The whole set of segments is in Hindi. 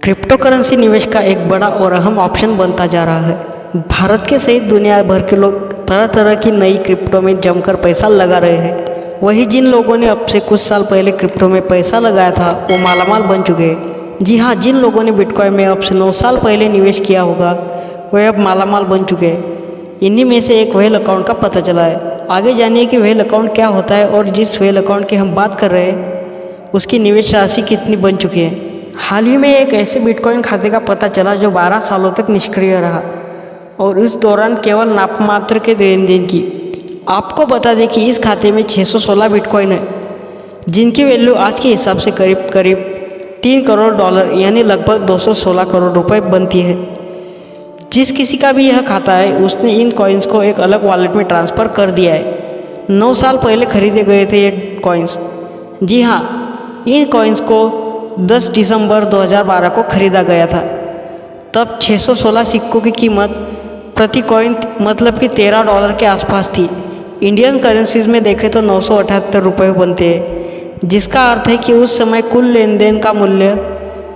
क्रिप्टो करेंसी निवेश का एक बड़ा और अहम ऑप्शन बनता जा रहा है। भारत के सहित दुनिया भर के लोग तरह तरह की नई क्रिप्टो में जमकर पैसा लगा रहे हैं। वही जिन लोगों ने अब से कुछ साल पहले क्रिप्टो में पैसा लगाया था वो मालामाल बन चुके हैं। जी हाँ, जिन लोगों ने बिटकॉइन में अब से 9 साल पहले निवेश किया होगा वह अब मालामाल बन चुके हैं। इन्हीं में से एक व्हेल अकाउंट का पता चला है। आगे जानिए कि व्हेल अकाउंट क्या होता है और जिस व्हेल अकाउंट की हम बात कर रहे हैं उसकी निवेश राशि कितनी बन चुकी है। हाल ही में एक ऐसे बिटकॉइन खाते का पता चला जो 12 सालों तक निष्क्रिय रहा और उस दौरान केवल नाममात्र के लेन देन की। आपको बता दें कि इस खाते में 616 बिटकॉइन है जिनकी वैल्यू आज के हिसाब से करीब करीब $3 करोड़ यानी लगभग 216 करोड़ रुपए बनती है। जिस किसी का भी यह खाता है उसने इन कॉइन्स को एक अलग वॉलेट में ट्रांसफ़र कर दिया है। 9 साल पहले खरीदे गए थे ये कॉइन्स। जी हाँ, इन कॉइन्स को 10 दिसंबर 2012 को खरीदा गया था। तब 616 सिक्कों की कीमत प्रति कॉइन मतलब कि $13 के आसपास थी। इंडियन करेंसीज में देखें तो 978 रुपये बनते हैं, जिसका अर्थ है कि उस समय कुल लेन देन का मूल्य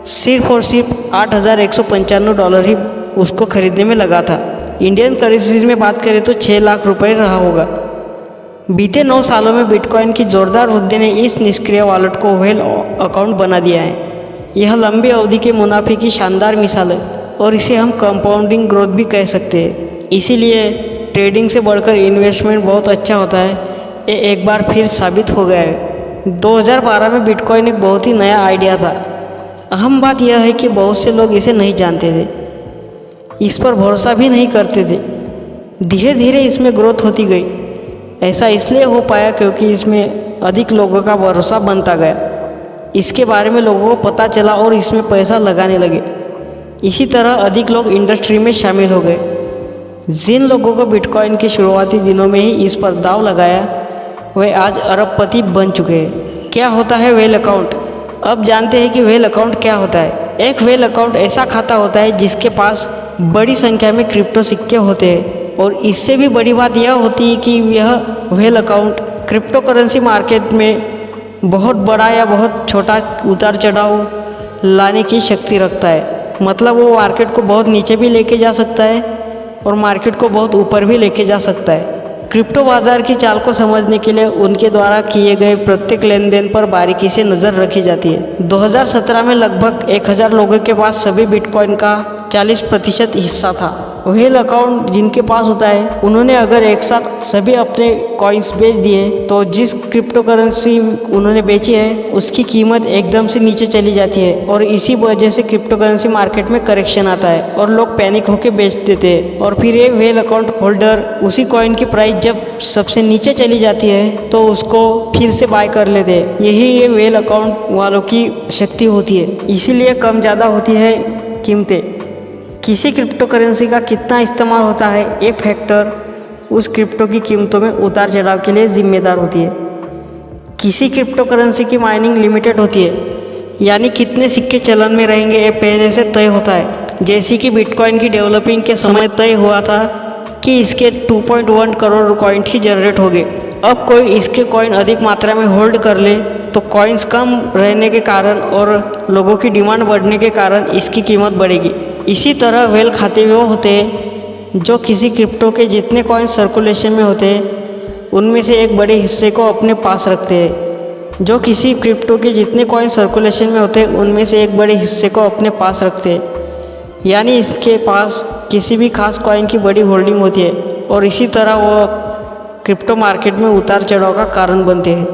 सिर्फ और सिर्फ $8,195 ही उसको खरीदने में लगा था। इंडियन करेंसीज में बात करें तो 6 लाख रुपये रहा होगा। बीते 9 सालों में बिटकॉइन की जोरदार वृद्धि ने इस निष्क्रिय वॉलेट को व्हेल अकाउंट बना दिया है। यह लंबी अवधि के मुनाफे की शानदार मिसाल है और इसे हम कंपाउंडिंग ग्रोथ भी कह सकते हैं। इसीलिए ट्रेडिंग से बढ़कर इन्वेस्टमेंट बहुत अच्छा होता है, ये एक बार फिर साबित हो गया है। 2012 में बिटकॉइन एक बहुत ही नया आइडिया था। अहम बात यह है कि बहुत से लोग इसे नहीं जानते थे, इस पर भरोसा भी नहीं करते थे। धीरे धीरे इसमें ग्रोथ होती गई। ऐसा इसलिए हो पाया क्योंकि इसमें अधिक लोगों का भरोसा बनता गया। इसके बारे में लोगों को पता चला और इसमें पैसा लगाने लगे। इसी तरह अधिक लोग इंडस्ट्री में शामिल हो गए। जिन लोगों को बिटकॉइन के शुरुआती दिनों में ही इस पर दांव लगाया वे आज अरबपति बन चुके हैं। क्या होता है व्हेल अकाउंट? अब जानते हैं कि व्हेल अकाउंट क्या होता है। एक व्हेल अकाउंट ऐसा खाता होता है जिसके पास बड़ी संख्या में क्रिप्टो सिक्के होते हैं और इससे भी बड़ी बात यह होती है कि यह whale account crypto currency market में बहुत बड़ा या बहुत छोटा उतार चढ़ाव लाने की शक्ति रखता है। मतलब वो मार्केट को बहुत नीचे भी लेके जा सकता है और मार्केट को बहुत ऊपर भी लेके जा सकता है। क्रिप्टो बाजार की चाल को समझने के लिए उनके द्वारा किए गए प्रत्येक लेन देन पर बारीकी से नज़र रखी जाती है। 2017 में लगभग 1000 लोगों के पास सभी बिटकॉइन का 40% हिस्सा था। व्हेल अकाउंट जिनके पास होता है उन्होंने अगर एक साथ सभी अपने कॉइन्स बेच दिए तो जिस क्रिप्टो करेंसी उन्होंने बेची है उसकी कीमत एकदम से नीचे चली जाती है और इसी वजह से क्रिप्टो करेंसी मार्केट में करेक्शन आता है और लोग पैनिक होकर बेच देते हैं। और फिर ये व्हेल अकाउंट होल्डर उसी कॉइन की प्राइस जब सबसे नीचे चली जाती है तो उसको फिर से बाय कर लेते हैं। यही ये व्हेल अकाउंट वालों की शक्ति होती है। इसीलिए कम ज़्यादा होती है कीमतें। किसी क्रिप्टो करेंसी का कितना इस्तेमाल होता है ये फैक्टर उस क्रिप्टो की कीमतों में उतार चढ़ाव के लिए जिम्मेदार होती है। किसी क्रिप्टो करेंसी की माइनिंग लिमिटेड होती है, यानी कितने सिक्के चलन में रहेंगे ये पहले से तय होता है। जैसे कि बिटकॉइन की डेवलपिंग के समय तय हुआ था कि इसके 2.1 करोड़ कॉइन ही जनरेट होंगे। अब कोई इसके कॉइन अधिक मात्रा में होल्ड कर ले तो कॉइन्स कम रहने के कारण और लोगों की डिमांड बढ़ने के कारण इसकी कीमत बढ़ेगी। इसी तरह व्हेल खाते वो होते हैं जो किसी क्रिप्टो के जितने कॉइन्स सर्कुलेशन में होते हैं उनमें से एक बड़े हिस्से को अपने पास रखते हैं। जो किसी क्रिप्टो के जितने कॉइन्स सर्कुलेशन में होते हैं उनमें से एक बड़े हिस्से को अपने पास रखते हैं, यानी इसके पास किसी भी खास कॉइन की बड़ी होल्डिंग होती है और इसी तरह वो क्रिप्टो मार्केट में उतार चढ़ाव का कारण बनते हैं।